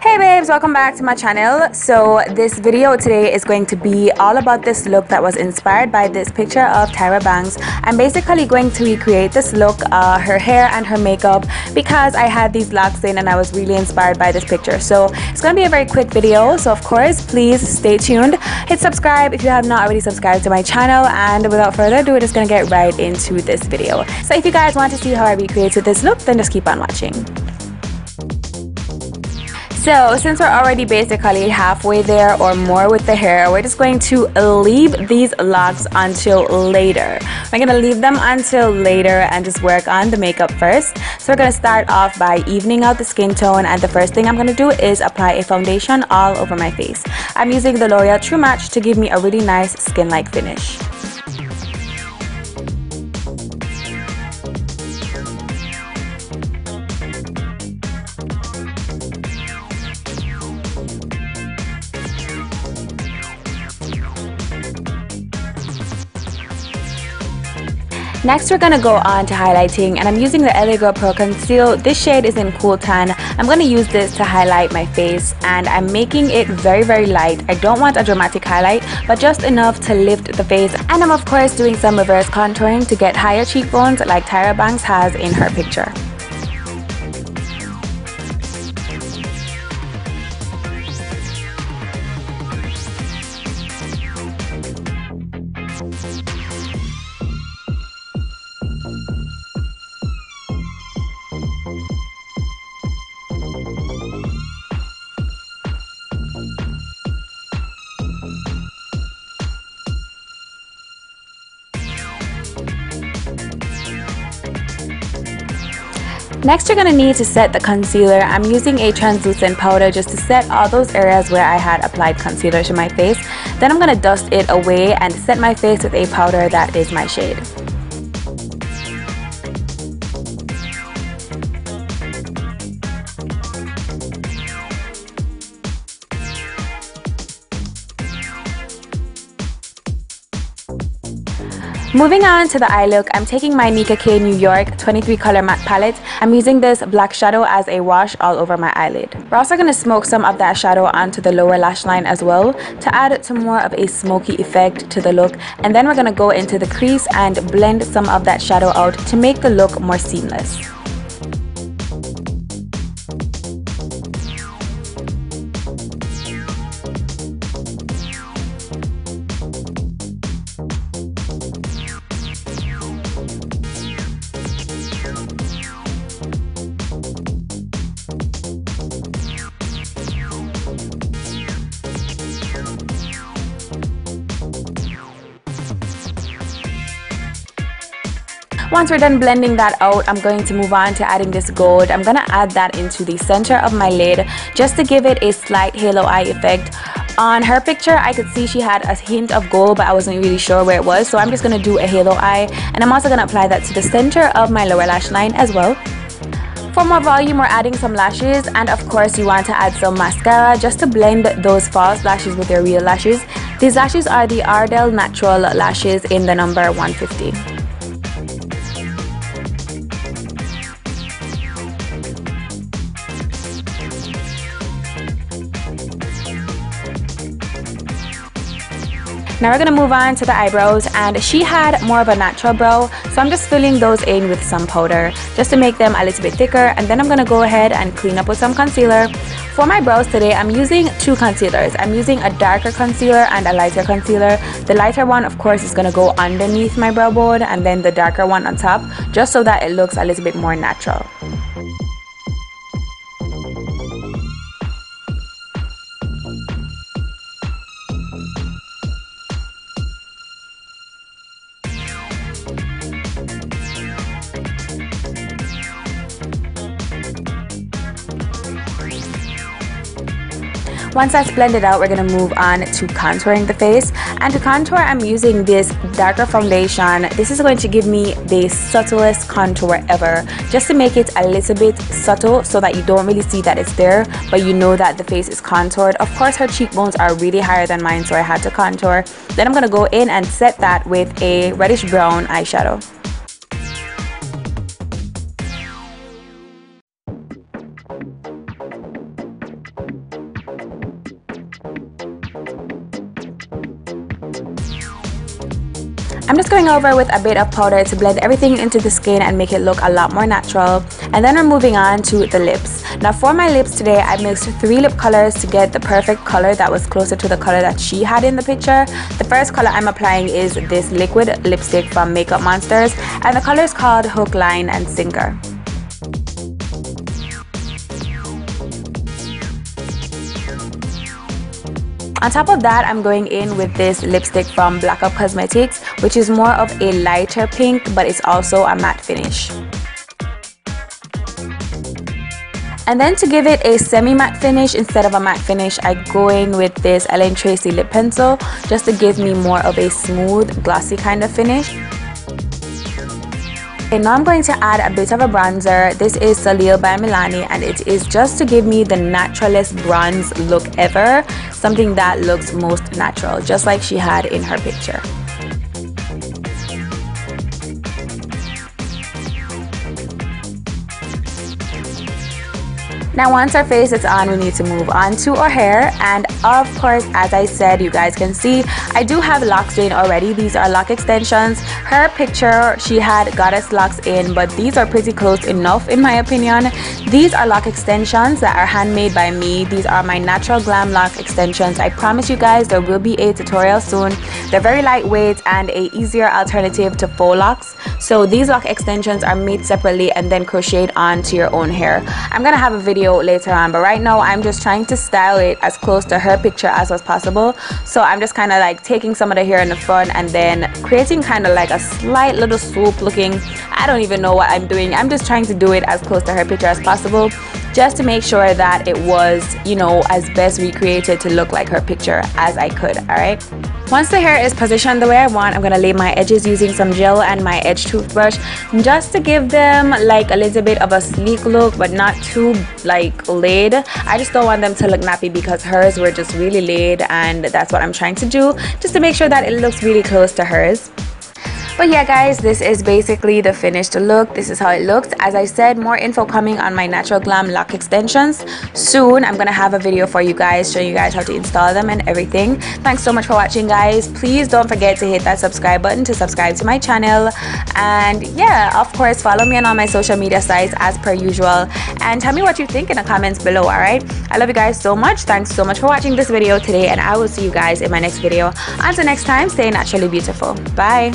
Hey babes, welcome back to my channel. So this video today is going to be all about this look that was inspired by this picture of Tyra Banks. I'm basically going to recreate this look, her hair and her makeup, because I had these locks in and I was really inspired by this picture. So it's going to be a very quick video, so of course please stay tuned. Hit subscribe if you have not already subscribed to my channel, and without further ado, we're just going to get right into this video. So if you guys want to see how I recreated this look, then just keep on watching. So since we're already basically halfway there or more with the hair, we're just going to leave these locks until later. We're going to leave them until later and just work on the makeup first. So we're going to start off by evening out the skin tone, and the first thing I'm going to do is apply a foundation all over my face. I'm using the L'Oreal True Match to give me a really nice skin-like finish. Next, we're going to go on to highlighting, and I'm using the LA Girl Pro Conceal. This shade is in Cool Tan. I'm going to use this to highlight my face, and I'm making it very, very light. I don't want a dramatic highlight, but just enough to lift the face. And I'm of course doing some reverse contouring to get higher cheekbones like Tyra Banks has in her picture. Next, you're going to need to set the concealer. I'm using a translucent powder just to set all those areas where I had applied concealer to my face. Then I'm going to dust it away and set my face with a powder that is my shade. Moving on to the eye look, I'm taking my Nika K New York 23 color matte palette. I'm using this black shadow as a wash all over my eyelid. We're also going to smoke some of that shadow onto the lower lash line as well to add to more of a smoky effect to the look. And then we're going to go into the crease and blend some of that shadow out to make the look more seamless. Once we're done blending that out, I'm going to move on to adding this gold. I'm going to add that into the center of my lid just to give it a slight halo eye effect. On her picture, I could see she had a hint of gold, but I wasn't really sure where it was. So I'm just going to do a halo eye, and I'm also going to apply that to the center of my lower lash line as well. For more volume, we're adding some lashes, and of course you want to add some mascara just to blend those false lashes with your real lashes. These lashes are the Ardell Natural lashes in the number 150. Now we're going to move on to the eyebrows, and she had more of a natural brow, so I'm just filling those in with some powder just to make them a little bit thicker, and then I'm going to go ahead and clean up with some concealer. For my brows today, I'm using two concealers. I'm using a darker concealer and a lighter concealer. The lighter one, of course, is going to go underneath my brow bone, and then the darker one on top, just so that it looks a little bit more natural. Once that's blended out, we're going to move on to contouring the face. And to contour, I'm using this darker foundation. This is going to give me the subtlest contour ever, just to make it a little bit subtle so that you don't really see that it's there, but you know that the face is contoured. Of course, her cheekbones are really higher than mine, so I had to contour. Then I'm going to go in and set that with a reddish brown eyeshadow. I'm just going over with a bit of powder to blend everything into the skin and make it look a lot more natural. And then we're moving on to the lips. Now for my lips today, I mixed 3 lip colors to get the perfect color that was closer to the color that she had in the picture. The first color I'm applying is this liquid lipstick from Makeup Monsters, and the color is called Hook, Line and Sinker. On top of that, I'm going in with this lipstick from Black Up Cosmetics, which is more of a lighter pink, but it's also a matte finish. And then to give it a semi-matte finish instead of a matte finish, I go in with this Ellen Tracy lip pencil just to give me more of a smooth, glossy kind of finish. Okay, now I'm going to add a bit of a bronzer. This is Salil by Milani, and it is just to give me the naturalest bronze look ever. Something that looks most natural, just like she had in her picture. Now once our face is on, we need to move on to our hair, and of course, as I said, you guys can see I do have locks in already. These are lock extensions. Her picture, she had goddess locks in, but these are pretty close enough in my opinion. These are lock extensions that are handmade by me. These are my natural glam lock extensions. I promise you guys there will be a tutorial soon. They're very lightweight and a easier alternative to faux locks. So these lock extensions are made separately and then crocheted onto your own hair. I'm gonna have a video later on, but right now I'm just trying to style it as close to her picture as was possible. So I'm just kind of like taking some of the hair in the front and then creating kind of like a slight little swoop looking. I don't even know what I'm doing. I'm just trying to do it as close to her picture as possible, just to make sure that it was, you know, as best recreated to look like her picture as I could. Alright, once the hair is positioned the way I want, I'm gonna lay my edges using some gel and my edge toothbrush just to give them like a little bit of a sleek look, but not too like laid. I just don't want them to look nappy because hers were just really laid, and that's what I'm trying to do, just to make sure that it looks really close to hers. But yeah guys, this is basically the finished look. This is how it looks. As I said, more info coming on my natural glam lock extensions soon. I'm gonna have a video for you guys showing you guys how to install them and everything. Thanks so much for watching guys. Please don't forget to hit that subscribe button to subscribe to my channel, and yeah, of course follow me on all my social media sites as per usual, and tell me what you think in the comments below. Alright, I love you guys so much. Thanks so much for watching this video today, and I will see you guys in my next video. Until next time, stay naturally beautiful. Bye.